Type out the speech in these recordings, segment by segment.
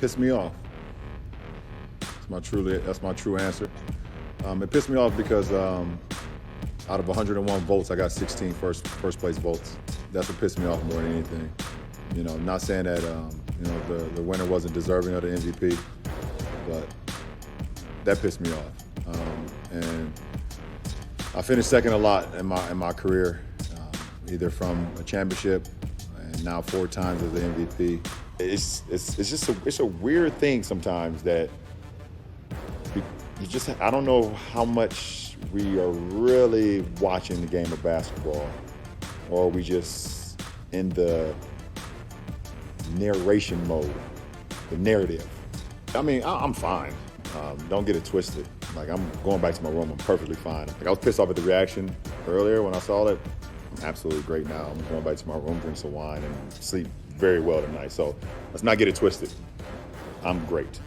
pissed me off. That's my true answer. It pissed me off because out of 101 votes, I got 16 first place votes. That's what pissed me off more than anything. You know, not saying that the winner wasn't deserving of the MVP, but that pissed me off. And I finished second a lot in my career, either from a championship and now 4 times as the MVP. It's a weird thing sometimes that I don't know how much we are really watching the game of basketball, or are we just in the narration mode, the narrative. I mean, I'm fine. Don't get it twisted. Like, I'm going back to my room, I'm perfectly fine. Like, I was pissed off at the reaction earlier when I saw it. I'm absolutely great now. I'm going back to my room, drink some wine, and sleep very well tonight. So let's not get it twisted. I'm great.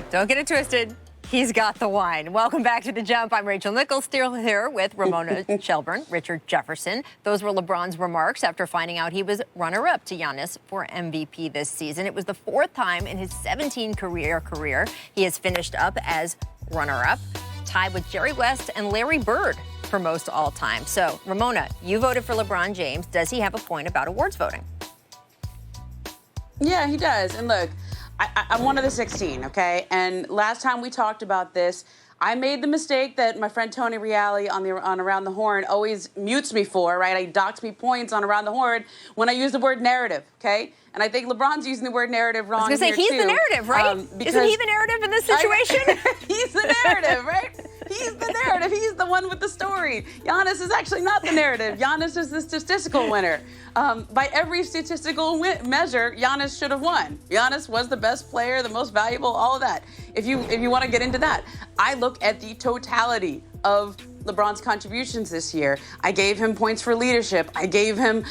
Don't get it twisted. He's got the wine. Welcome back to The Jump. I'm Rachel Nichols, still here with Ramona Shelburne, Richard Jefferson. Those were LeBron's remarks after finding out he was runner-up to Giannis for MVP this season. It was the 4th time in his 17-career career he has finished up as runner-up, tied with Jerry West and Larry Bird for most all time. So, Ramona, you voted for LeBron James. Does he have a point about awards voting? Yeah, he does. And look, I'm one of the 16, okay? And last time we talked about this, I made the mistake that my friend Tony Reale on Around the Horn always mutes me for, right? He docks me points on Around the Horn when I use the word narrative, okay? And I think LeBron's using the word narrative wrong here, I was going to say, he's the narrative, right? Isn't he the narrative in this situation? He's the narrative, right? He's the narrative. He's the one with the story. Giannis is actually not the narrative. Giannis is the statistical winner. By every statistical measure, Giannis should have won. Giannis was the best player, the most valuable, all of that. If you want to get into that, I look at the totality of LeBron's contributions this year. I gave him points for leadership. I give him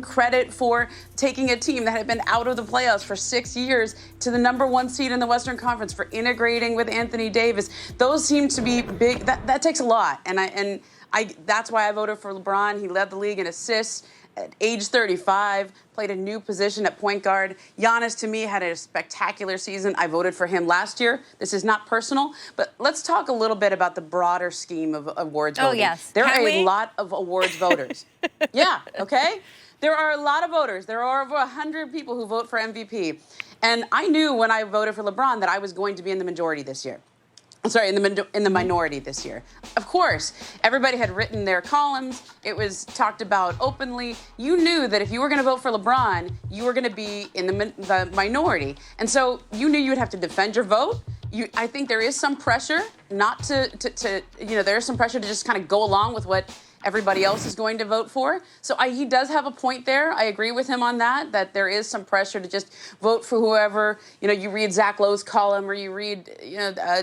credit for taking a team that had been out of the playoffs for 6 years to the #1 seed in the Western Conference, for integrating with Anthony Davis. Those seem to be big. That takes a lot, and that's why I voted for LeBron. He led the league in assists at age 35, played a new position at point guard. Giannis, to me, had a spectacular season. I voted for him last year. This is not personal, but let's talk a little bit about the broader scheme of awards voting. Oh, yes. There are a lot of awards voters. Yeah, okay? There are a lot of voters. There are over 100 people who vote for MVP. And I knew when I voted for LeBron that I was going to be in the majority this year. Sorry, in the minority this year. Of course, everybody had written their columns. It was talked about openly. You knew that if you were going to vote for LeBron, you were going to be in the minority. And so you knew you would have to defend your vote. I think there is some pressure not to there is some pressure to just kind of go along with what everybody else is going to vote for. So he does have a point there. I agree with him on that there is some pressure to just vote for whoever. You read Zach Lowe's column, or you read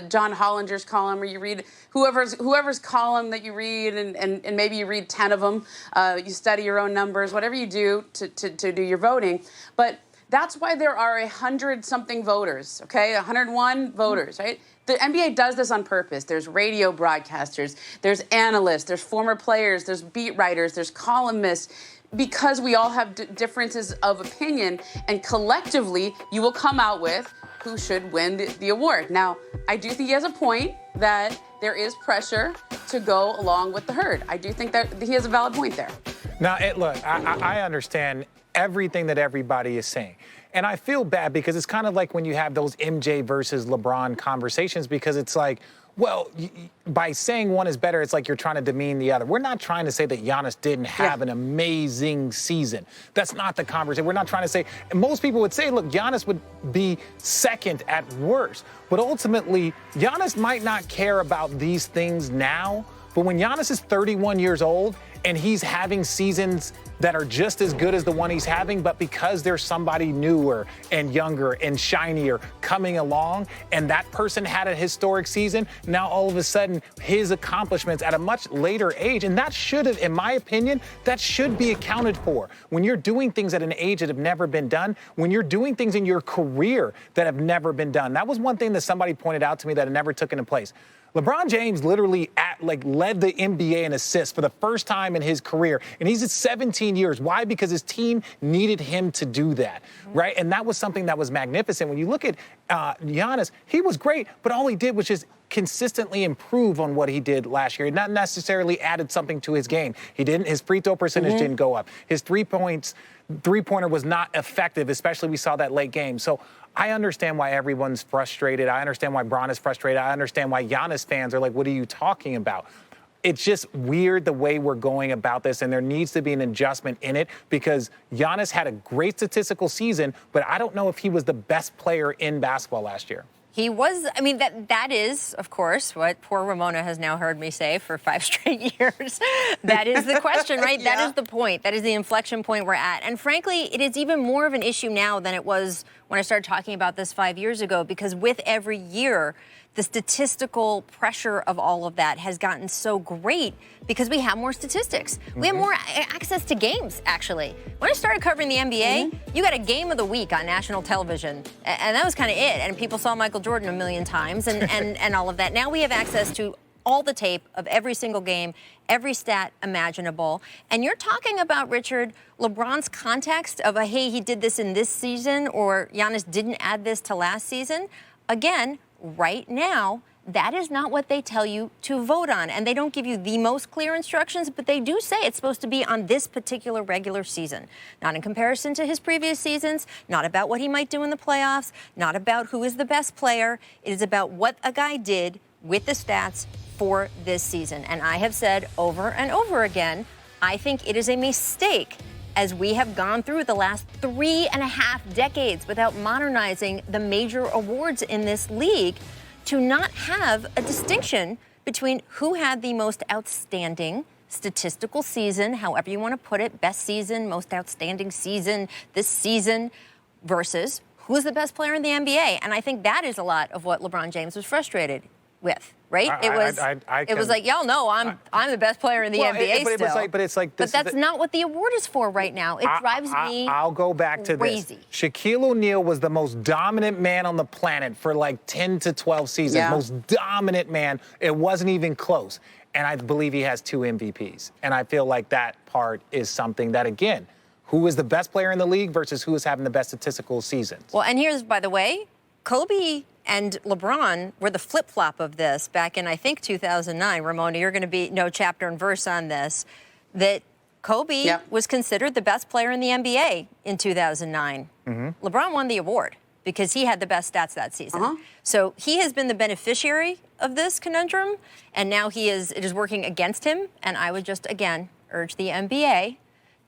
John Hollinger's column, or you read whoever's column that you read, and maybe you read 10 of them. You study your own numbers, whatever you do to do your voting. But that's why there are 100-something voters, okay? 101 voters, right? The NBA does this on purpose. There's radio broadcasters, there's analysts, there's former players, there's beat writers, there's columnists, because we all have differences of opinion, and collectively you will come out with who should win the award. Now, I do think he has a point that there is pressure to go along with the herd. I do think that he has a valid point there. Now, look, I understand everything that everybody is saying. And I feel bad because it's kind of like when you have those MJ versus LeBron conversations, because it's like, well, by saying one is better, it's like you're trying to demean the other. We're not trying to say that Giannis didn't have an amazing season. That's not the conversation. We're not trying to say, and most people would say, look, Giannis would be second at worst. But ultimately, Giannis might not care about these things now. But when Giannis is 31 years old and he's having seasons that are just as good as the one he's having, but because there's somebody newer and younger and shinier coming along, and that person had a historic season, now all of a sudden his accomplishments at a much later age, and that should have, in my opinion, that should be accounted for. When you're doing things at an age that have never been done, when you're doing things in your career that have never been done. That was one thing that somebody pointed out to me that it never took into place. LeBron James literally led the NBA in assists for the first time in his career, and he's at 17 years. Why? Because his team needed him to do that, right? And that was something that was magnificent. When you look at Giannis, he was great, but all he did was just consistently improve on what he did last year. Not necessarily added something to his game. His free throw percentage didn't go up. His three-pointer was not effective, especially we saw that late game. So I understand why everyone's frustrated. I understand why Bron is frustrated. I understand why Giannis fans are like, what are you talking about? It's just weird the way we're going about this, and there needs to be an adjustment in it because Giannis had a great statistical season, but I don't know if he was the best player in basketball last year. He was, I mean, that is, of course, what poor Ramona has now heard me say for 5 straight years. That is the question, right? Yeah. That is the point. That is the inflection point we're at. And frankly, it is even more of an issue now than it was when I started talking about this 5 years ago, because with every year, the statistical pressure of all of that has gotten so great because we have more statistics. We have more access to games, actually. When I started covering the NBA, you got a game of the week on national television, and that was kind of it. And people saw Michael Jordan a million times and all of that. Now we have access to all the tape of every single game, every stat imaginable. And you're talking about, Richard, LeBron's context of hey, he did this in this season, or Giannis didn't add this to last season. Again, right now, that is not what they tell you to vote on. And they don't give you the most clear instructions, but they do say it's supposed to be on this particular regular season. Not in comparison to his previous seasons, not about what he might do in the playoffs, not about who is the best player. It is about what a guy did with the stats for this season. And I have said over and over again, I think it is a mistake as we have gone through the last 3.5 decades without modernizing the major awards in this league, to not have a distinction between who had the most outstanding statistical season, however you want to put it, best season, most outstanding season this season, versus who's the best player in the NBA. And I think that is a lot of what LeBron James was frustrated with, right? It was like, y'all know I'm the best player in the NBA still. But that's not what the award is for right now. It drives me I'll go back to crazy. This. Shaquille O'Neal was the most dominant man on the planet for like 10 to 12 seasons. Yeah. Most dominant man. It wasn't even close. And I believe he has 2 MVPs. And I feel like that part is something that, again, who is the best player in the league versus who is having the best statistical seasons. Well, and here's, by the way, Kobe and LeBron were the flip-flop of this back in, I think, 2009. Ramona, you're going to be no chapter and verse on this, that Kobe was considered the best player in the NBA in 2009. LeBron won the award because he had the best stats that season. So he has been the beneficiary of this conundrum, and now it is working against him. And I would just, again, urge the NBA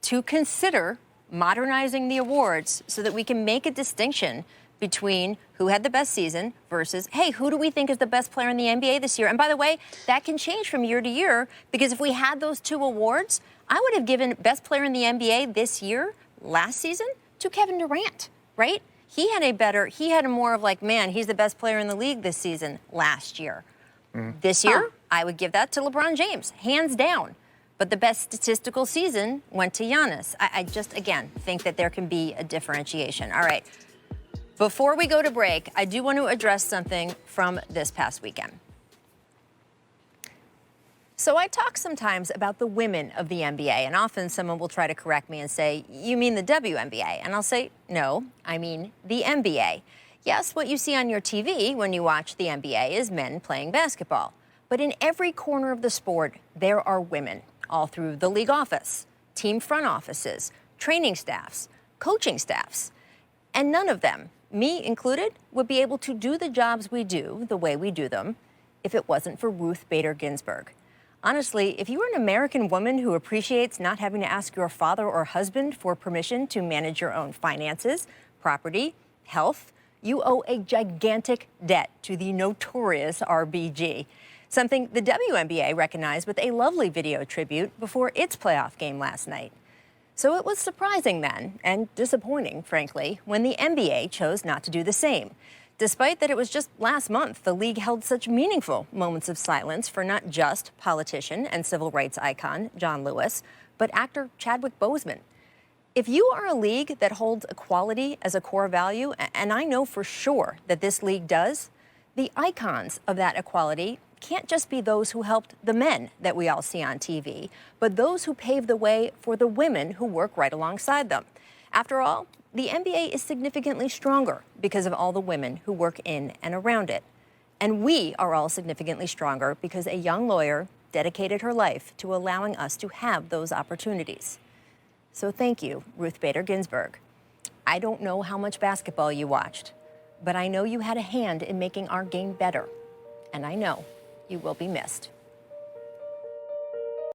to consider modernizing the awards so that we can make a distinction between who had the best season versus, hey, who do we think is the best player in the NBA this year? And by the way, that can change from year to year, because if we had those 2 awards, I would have given best player in the NBA this year, last season, to Kevin Durant, right? He had a more of like, man, he's the best player in the league this season last year. This year, I would give that to LeBron James, hands down. But the best statistical season went to Giannis. I just, again, think that there can be a differentiation. All right. Before we go to break, I do want to address something from this past weekend. So I talk sometimes about the women of the NBA, and often someone will try to correct me and say, you mean the WNBA? And I'll say, no, I mean the NBA. Yes, what you see on your TV when you watch the NBA is men playing basketball. But in every corner of the sport, there are women, all through the league office, team front offices, training staffs, coaching staffs. And none of them, me included, would be able to do the jobs we do the way we do them if it wasn't for Ruth Bader Ginsburg. Honestly, if you are an American woman who appreciates not having to ask your father or husband for permission to manage your own finances, property, health, you owe a gigantic debt to the notorious RBG. Something the WNBA recognized with a lovely video tribute before its playoff game last night. So it was surprising then, and disappointing, frankly, when the NBA chose not to do the same. Despite that it was just last month the league held such meaningful moments of silence for not just politician and civil rights icon John Lewis, but actor Chadwick Boseman. If you are a league that holds equality as a core value, and I know for sure that this league does, the icons of that equality can't just be those who helped the men that we all see on TV, but those who paved the way for the women who work right alongside them. After all, the NBA is significantly stronger because of all the women who work in and around it. And we are all significantly stronger because a young lawyer dedicated her life to allowing us to have those opportunities. So thank you, Ruth Bader Ginsburg. I don't know how much basketball you watched, but I know you had a hand in making our game better. And I know you will be missed.